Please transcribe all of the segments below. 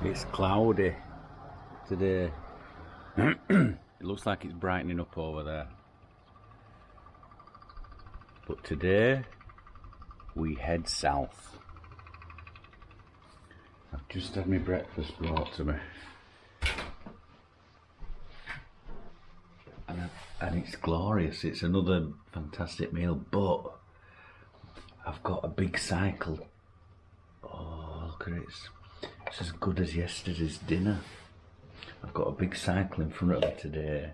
It's cloudy today. It looks like it's brightening up over there. But today we head south. I've just had my breakfast brought to me. And it's glorious. It's another fantastic meal, but I've got a big cycle. Oh, look at it. It's as good as yesterday's dinner. I've got a big cycle in front of me today,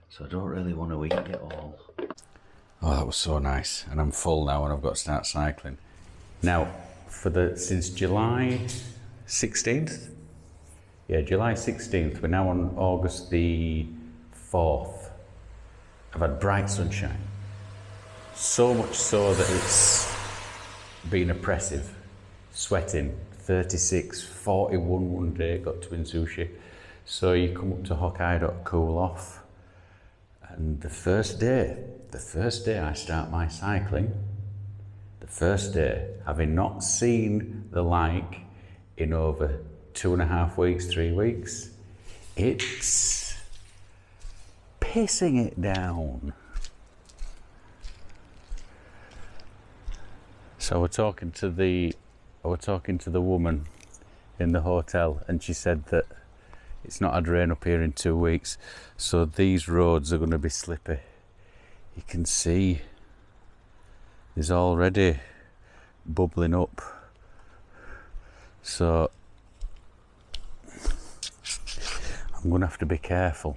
so I don't really want to eat it all. Oh, that was so nice. And I'm full now and I've got to start cycling. Now, since July 16th? Yeah, July 16th. We're now on August the 4th. I've had bright sunshine. So much so that it's been oppressive. Sweating. 36, 41 one day, got to in sushi. So you come up to Hokkaido to cool off. And the first day I start my cycling, the first day, having not seen the like in over 2.5 weeks, 3 weeks, it's pissing it down. So we're talking to the woman in the hotel, and she said that it's not had rain up here in 2 weeks, so these roads are going to be slippy. You can see there's already bubbling up, so I'm going to have to be careful.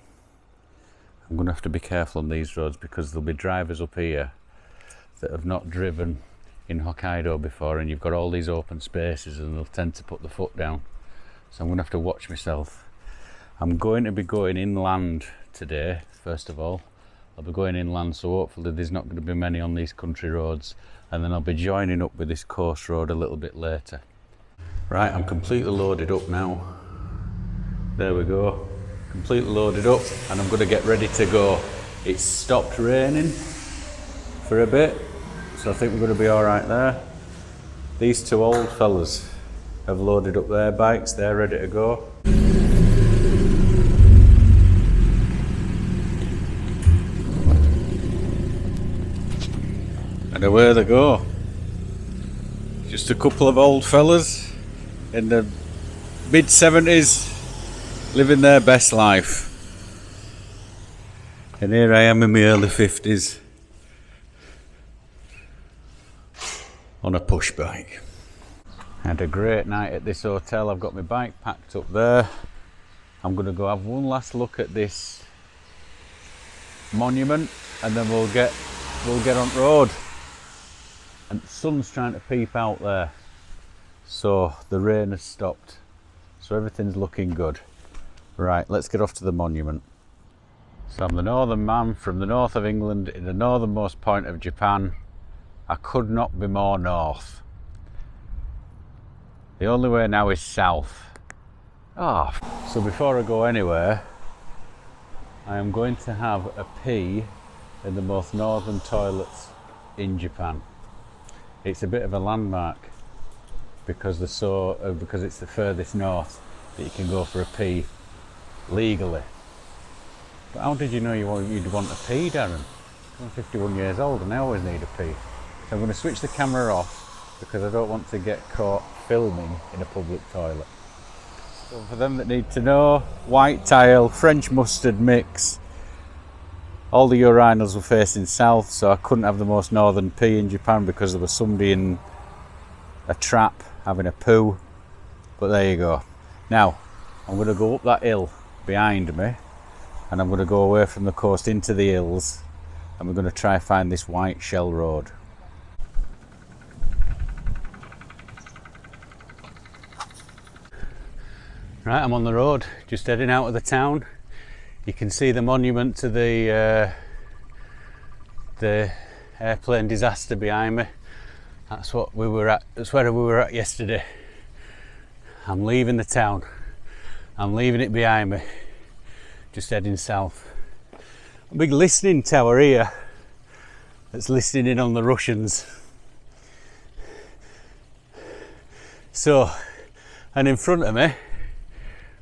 I'm going to have to be careful on these roads because there'll be drivers up here that have not driven in Hokkaido before, and you've got all these open spaces and they'll tend to put the foot down. So I'm going to have to watch myself. I'm going to be going inland today, first of all. I'll be going inland, so hopefully there's not going to be many on these country roads, and then I'll be joining up with this coast road a little bit later. Right, I'm completely loaded up now. There we go. Completely loaded up, and I'm going to get ready to go. It's stopped raining for a bit, so I think we're going to be all right there. These two old fellas have loaded up their bikes, they're ready to go. And away they go. Just a couple of old fellas in the mid-70s living their best life. And here I am in my early 50s on a push bike. Had a great night at this hotel. I've got my bike packed up there. I'm going to go have one last look at this monument, and then we'll get on road. And the sun's trying to peep out there, so the rain has stopped, so everything's looking good. Right, let's get off to the monument. So I'm the northern man from the north of England in the northernmost point of Japan. I could not be more north. The only way now is south. So before I go anywhere, I am going to have a pee in the most northern toilets in Japan. It's a bit of a landmark because it's the furthest north that you can go for a pee legally. But how did you know you'd want a pee, Darren? I'm 51 years old and I always need a pee. So I'm going to switch the camera off because I don't want to get caught filming in a public toilet. So for them that need to know, white tile, French mustard mix. All the urinals were facing south, so I couldn't have the most northern pee in Japan because there was somebody in a trap having a poo. But there you go. Now, I'm going to go up that hill behind me, and I'm going to go away from the coast into the hills, and we're going to try find this white shell road. Right, I'm on the road, just heading out of the town. You can see the monument to the airplane disaster behind me. That's what we were at. That's where we were at yesterday. I'm leaving the town. I'm leaving it behind me. Just heading south. A big listening tower here that's listening in on the Russians. So, and in front of me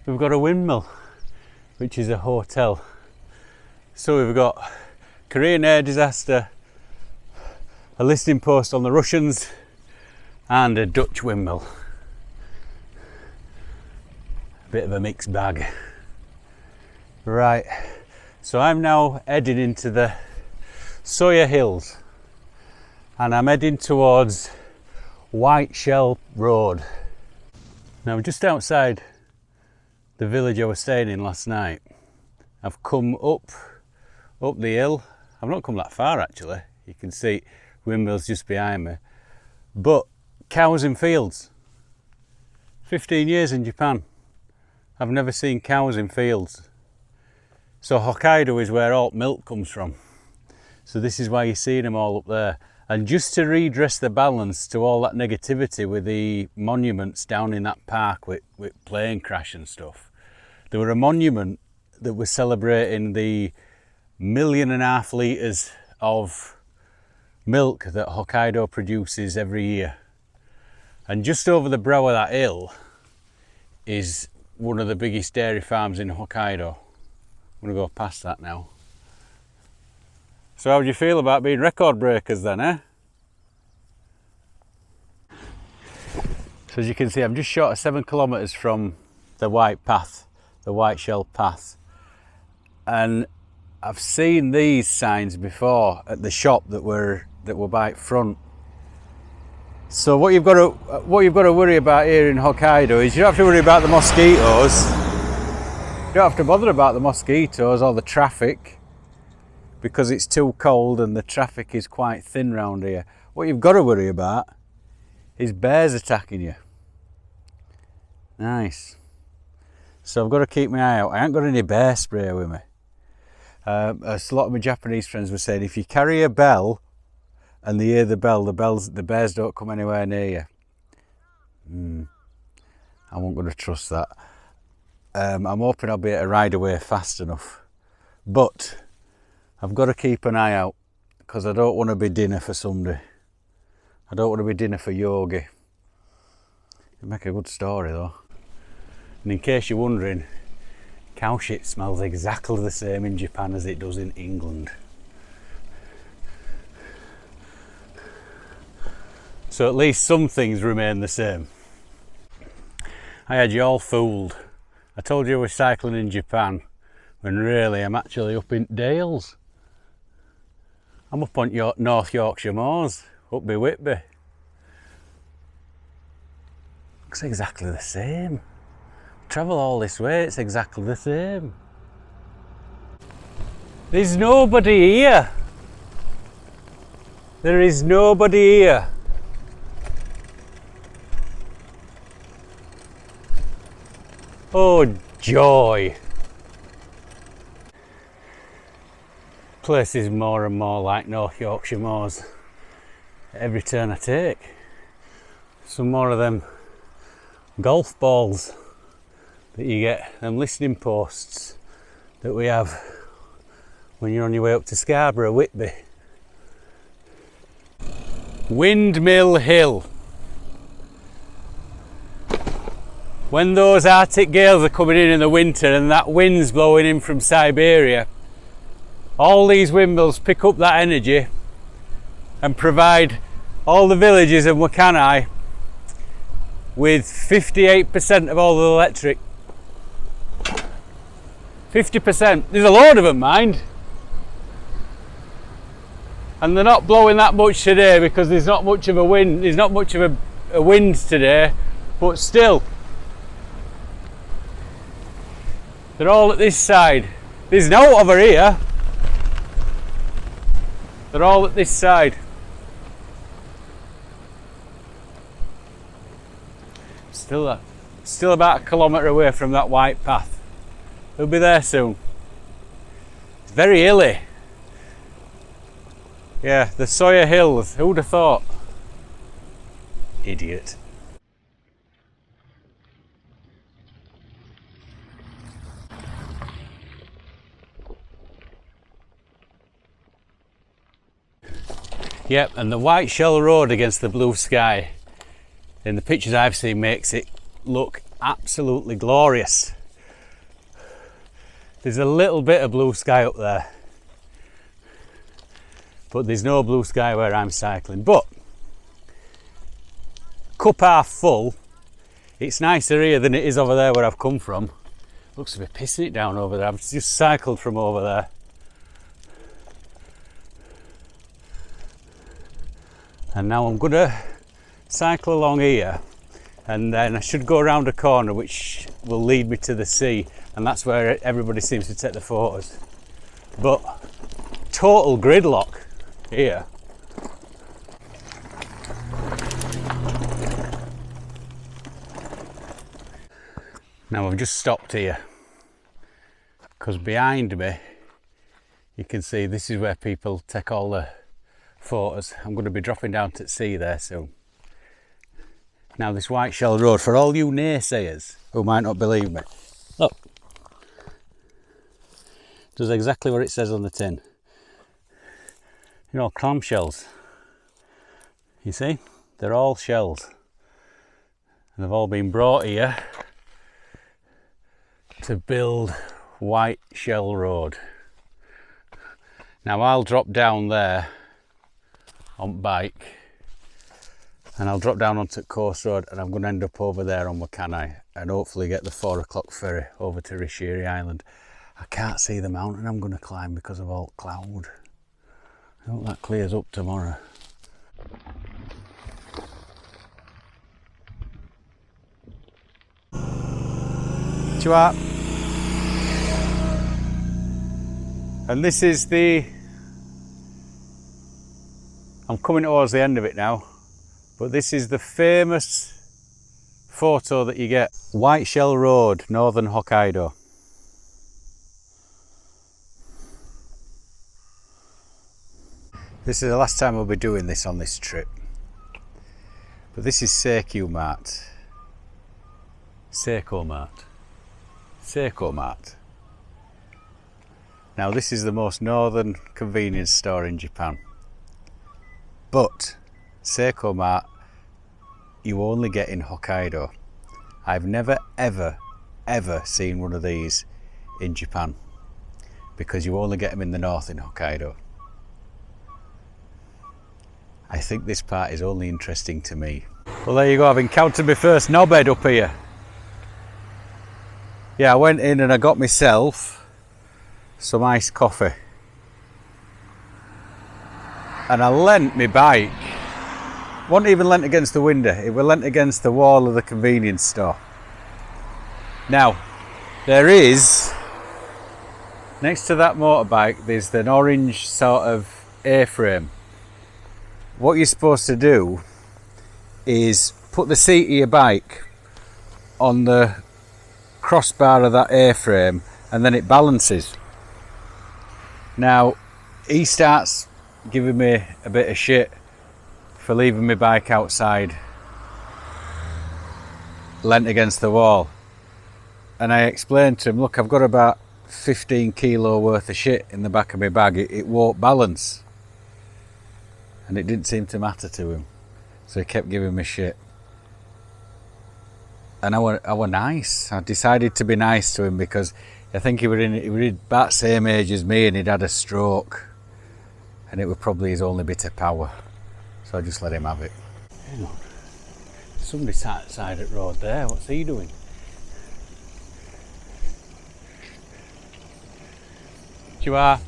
we've got a windmill, which is a hotel. So we've got Korean air disaster, a listing post on the Russians, and a Dutch windmill. Bit of a mixed bag. Right, so I'm now heading into the Soya hills, and I'm heading towards White Shell Road. Now just outside the village I was staying in last night, I've come up the hill. I've not come that far actually. You can see windmills just behind me. But cows in fields. 15 years in Japan. I've never seen cows in fields. So Hokkaido is where alt milk comes from. So this is why you're seeing them all up there. And just to redress the balance to all that negativity with the monuments down in that park with plane crash and stuff, there were a monument that was celebrating the 1.5 million litres of milk that Hokkaido produces every year. And just over the brow of that hill is one of the biggest dairy farms in Hokkaido. I'm going to go past that now. So how do you feel about being record breakers then, eh? So as you can see, I'm just short of 7 kilometres from the white path, the white shell path. And I've seen these signs before at the shop that were by its front. So what you've got to worry about here in Hokkaido is you don't have to worry about the mosquitoes. You don't have to bother about the mosquitoes or the traffic, because it's too cold and the traffic is quite thin round here. What you've got to worry about is bears attacking you. Nice. So I've got to keep my eye out. I ain't got any bear spray with me. As a lot of my Japanese friends were saying, if you carry a bell and they hear the bell, the bears don't come anywhere near you. I won't going to trust that. I'm hoping I'll be able to ride away fast enough. But I've got to keep an eye out, because I don't want to be dinner for somebody. I don't want to be dinner for Yogi. It'd make a good story though. And in case you're wondering, cow shit smells exactly the same in Japan as it does in England. So at least some things remain the same. I had you all fooled. I told you I was cycling in Japan, when really I'm actually up in Dales. I'm up on North Yorkshire moors, up by Whitby. Looks exactly the same. Travel all this way, it's exactly the same. There's nobody here. There is nobody here. Oh joy. Place is more and more like North Yorkshire moors every turn I take. Some more of them golf balls that you get, them listening posts that we have when you're on your way up to Scarborough, Whitby. Windmill Hill. When those Arctic gales are coming in the winter and that wind's blowing in from Siberia, all these windmills pick up that energy and provide all the villages of Wakkanai with 58% of all the electric. 50%. There's a load of them, mind. And they're not blowing that much today because there's not much of a wind. There's not much of a wind today, but still, they're all at this side. There's no over here. They're all at this side. Still about a kilometre away from that white path. We'll be there soon. It's very hilly. Yeah, the Soya Hills. Who'd have thought? Idiot. Yep, and the white shell road against the blue sky in the pictures I've seen makes it look absolutely glorious. There's a little bit of blue sky up there, but there's no blue sky where I'm cycling. But cup half full, it's nicer here than it is over there where I've come from. Looks to be pissing it down over there. I've just cycled from over there. And now I'm gonna cycle along here, and then I should go around a corner which will lead me to the sea, and that's where everybody seems to take the photos. But total gridlock here. Now I've just stopped here because behind me you can see this is where people take all the photos. I'm going to be dropping down to the sea there soon. Now this White Shell Road, for all you naysayers who might not believe me, look, does exactly what it says on the tin. You know, clamshells. You see, they're all shells, and they've all been brought here to build White Shell Road. Now I'll drop down there on bike, and I'll drop down onto Coast Road, and I'm going to end up over there on Wakkanai and hopefully get the 4 o'clock ferry over to Rishiri Island. I can't see the mountain I'm going to climb because of all cloud. I hope that clears up tomorrow. Chua. And this is I'm coming towards the end of it now, but this is the famous photo that you get. White Shell Road, Northern Hokkaido. This is the last time we'll be doing this on this trip. But this is Seicomart. Seicomart. Now this is the most northern convenience store in Japan. But Seicomart you only get in Hokkaido. I've never ever seen one of these in Japan because you only get them in the north in Hokkaido. I think this part is only interesting to me. Well, there you go, I've encountered my first knobhead up here. Yeah, I went in and I got myself some iced coffee. And I leant my bike. Wasn't even leant against the window, it was leant against the wall of the convenience store. Now, there is, next to that motorbike, there's an orange sort of A-frame. What you're supposed to do is put the seat of your bike on the crossbar of that A-frame and then it balances. Now, he starts giving me a bit of shit for leaving my bike outside leant against the wall. And I explained to him, look, I've got about 15 kilo worth of shit in the back of my bag, it won't balance. And it didn't seem to matter to him, so he kept giving me shit. And I were nice. I decided to be nice to him because I think he was about the same age as me and he'd had a stroke, and it was probably his only bit of power. So I just let him have it. Hang on, somebody sat outside at road there. What's he doing? You are.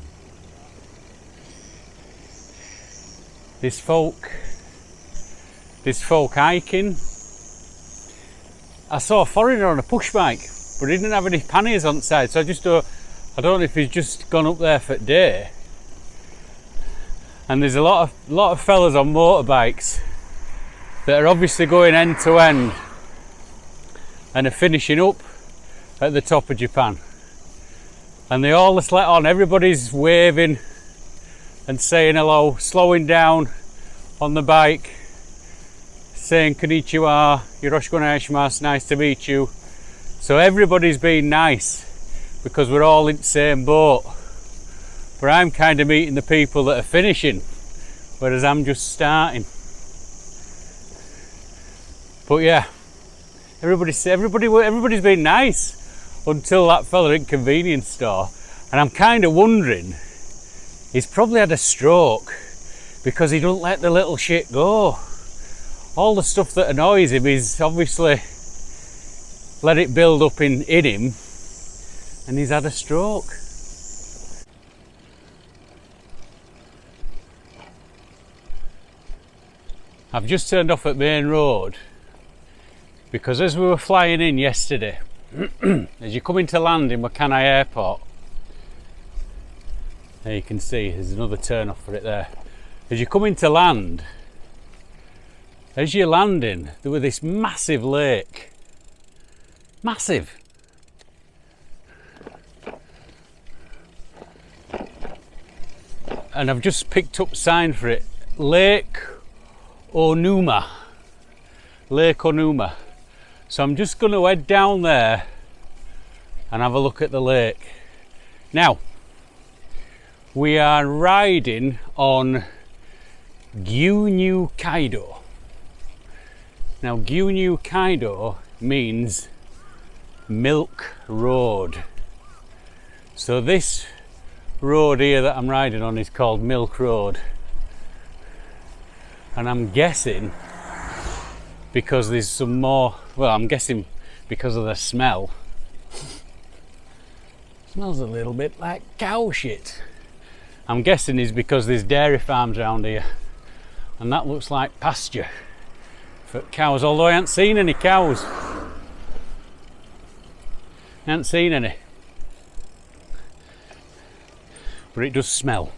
This folk hiking. I saw a foreigner on a push bike, but he didn't have any panniers on the side, so I don't know if he's just gone up there for the day. And there's a lot of fellas on motorbikes that are obviously going end to end and are finishing up at the top of Japan. And they all just let on, everybody's waving and saying hello, slowing down on the bike, saying konnichiwa, yoroshiku onegaishimasu, nice to meet you. So everybody's being nice because we're all in the same boat. But I'm kind of meeting the people that are finishing, whereas I'm just starting. But yeah, everybody's being nice. until that fella in convenience store. And I'm kind of wondering, he's probably had a stroke because he don't let the little shit go. All the stuff that annoys him is obviously let it build up in him, and he's had a stroke. I've just turned off at Main Road because as we were flying in yesterday, as you come into land in Wakkanai Airport, there you can see there's another turn off for it there. As you come into land, as you're landing, there was this massive lake. Massive. And I've just picked up sign for it. Lake Onuma. Lake Onuma. So I'm just going to head down there and have a look at the lake. Now, we are riding on Gyunyu Kaido. Now, Gyunyu Kaido means Milk Road. So this road here that I'm riding on is called Milk Road. And I'm guessing because there's some more, well, I'm guessing because of the smell. Smells a little bit like cow shit. I'm guessing is because there's dairy farms around here, and that looks like pasture for cows, although I haven't seen any cows. I haven't seen any. But it does smell.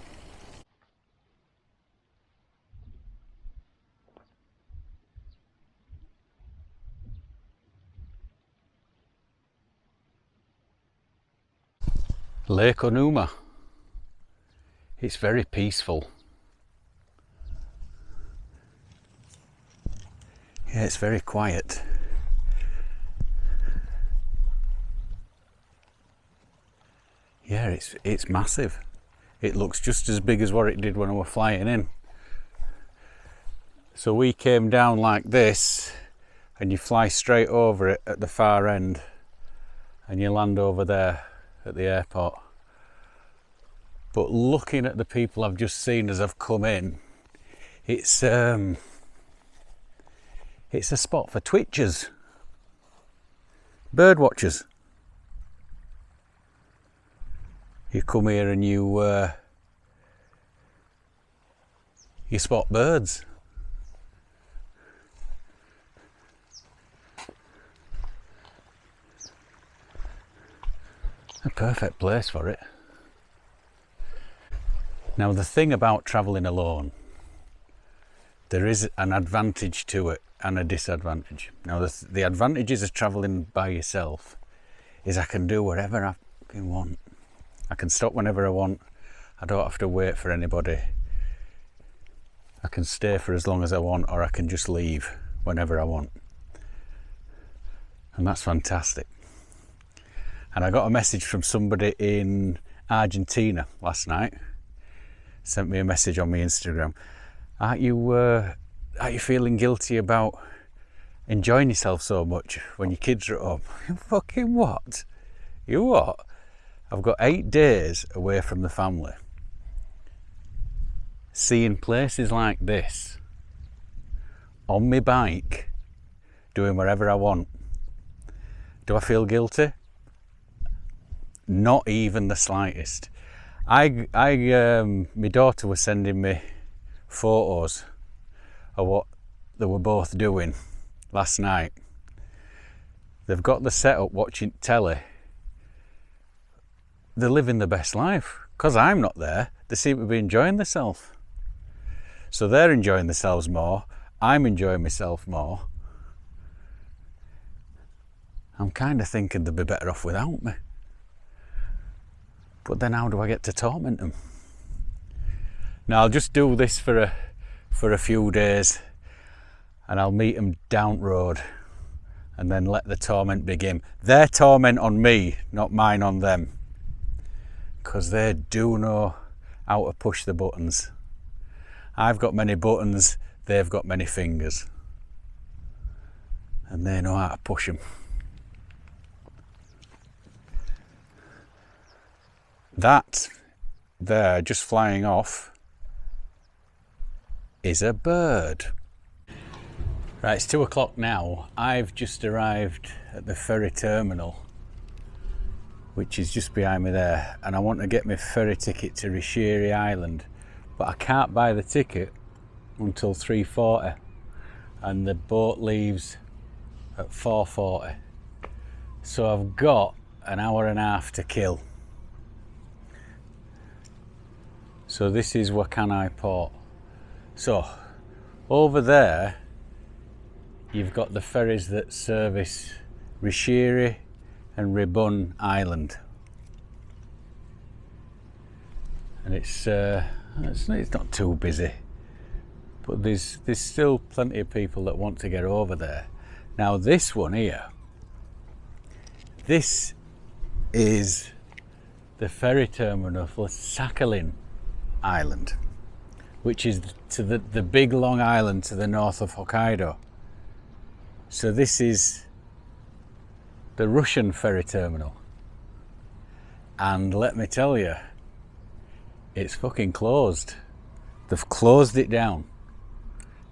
Lake Onuma. It's very peaceful. Yeah, it's very quiet. Yeah, it's massive. It looks just as big as what it did when I was flying in. So we came down like this, and you fly straight over it at the far end, and you land over there at the airport. But looking at the people I've just seen as I've come in, it's a spot for twitchers, bird watchers. You come here and you spot birds. A perfect place for it. Now, the thing about travelling alone, there is an advantage to it and a disadvantage. Now, the advantages of travelling by yourself is I can do whatever I fucking want. I can stop whenever I want. I don't have to wait for anybody. I can stay for as long as I want, or I can just leave whenever I want. And that's fantastic. And I got a message from somebody in Argentina last night. Sent me a message on my Instagram. Aren't you feeling guilty about enjoying yourself so much when your kids are at home? Fucking what? You what? I've got 8 days away from the family. Seeing places like this, on my bike, doing whatever I want. Do I feel guilty? Not even the slightest. My daughter was sending me photos of what they were both doing last night. They've got the setup watching telly. They're living the best life. Because I'm not there, they seem to be enjoying themselves. So they're enjoying themselves more. I'm enjoying myself more. I'm kind of thinking they'd be better off without me. But then how do I get to torment them? Now I'll just do this for a few days, and I'll meet them down road, and then let the torment begin. Their torment on me, not mine on them, because they do know how to push the buttons. I've got many buttons, they've got many fingers, and they know how to push them. That there, just flying off, is a bird. Right, it's 2 o'clock now. I've just arrived at the ferry terminal, which is just behind me there, and I want to get my ferry ticket to Rishiri Island, but I can't buy the ticket until 3:40, and the boat leaves at 4:40. So I've got an hour and a half to kill. So this is Wakkanai port. So over there you've got the ferries that service Rishiri and Ribun Island, and it's not too busy, but there's still plenty of people that want to get over there. Now this one here, this is the ferry terminal for Sakhalin Island, which is to the big long island to the north of Hokkaido. So this is the Russian ferry terminal, and let me tell you, it's fucking closed. They've closed it down.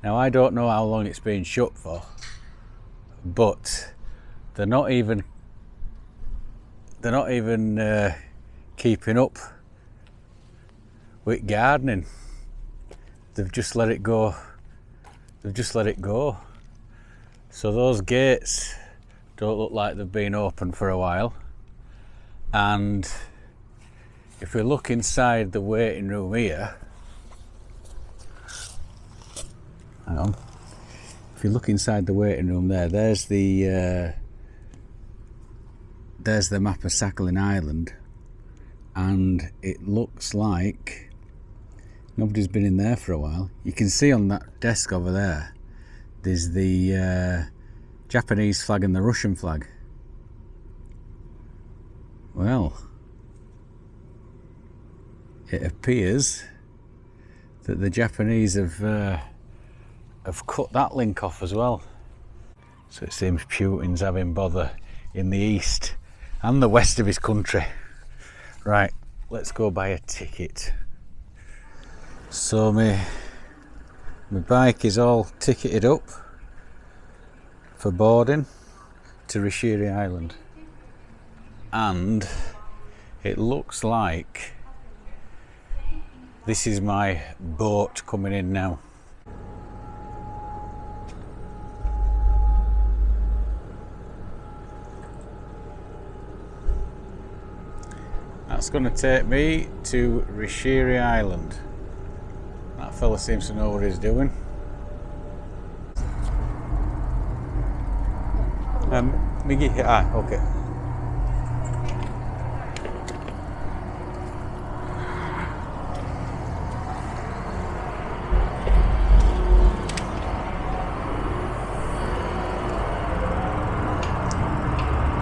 Now I don't know how long it's been shut for, but they're not even keeping up with gardening. They've just let it go. So those gates don't look like they've been open for a while. And if we look inside the waiting room here, hang on. If you look inside the waiting room there, there's the map of Sakhalin Island, and it looks like nobody's been in there for a while. You can see on that desk over there, there's the Japanese flag and the Russian flag. Well, it appears that the Japanese have cut that link off as well. So it seems Putin's having bother in the east and the west of his country. Right, let's go buy a ticket. So my bike is all ticketed up for boarding to Rishiri Island, and it looks like this is my boat coming in now. That's going to take me to Rishiri Island. That fella seems to know what he's doing. Migi, okay.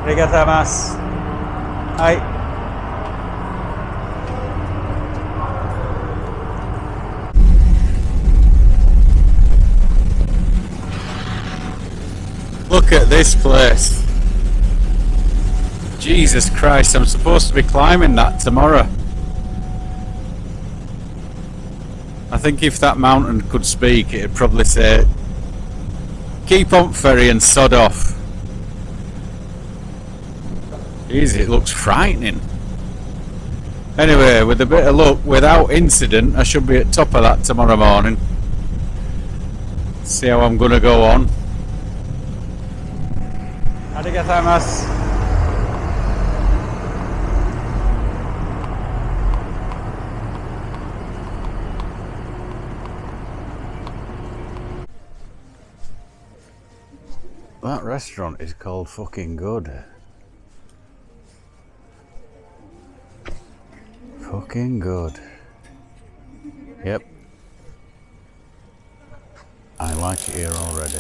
Arigatozaimasu. Hi. Look at this place. Jesus Christ, I'm supposed to be climbing that tomorrow. I think if that mountain could speak, it'd probably say, keep on ferry and sod off. Jeez, it looks frightening. Anyway, with a bit of luck, without incident, I should be at top of that tomorrow morning. See how I'm gonna go on. Arigatozaimasu. That restaurant is called Fucking Good. Fucking Good. Yep. I like it here already.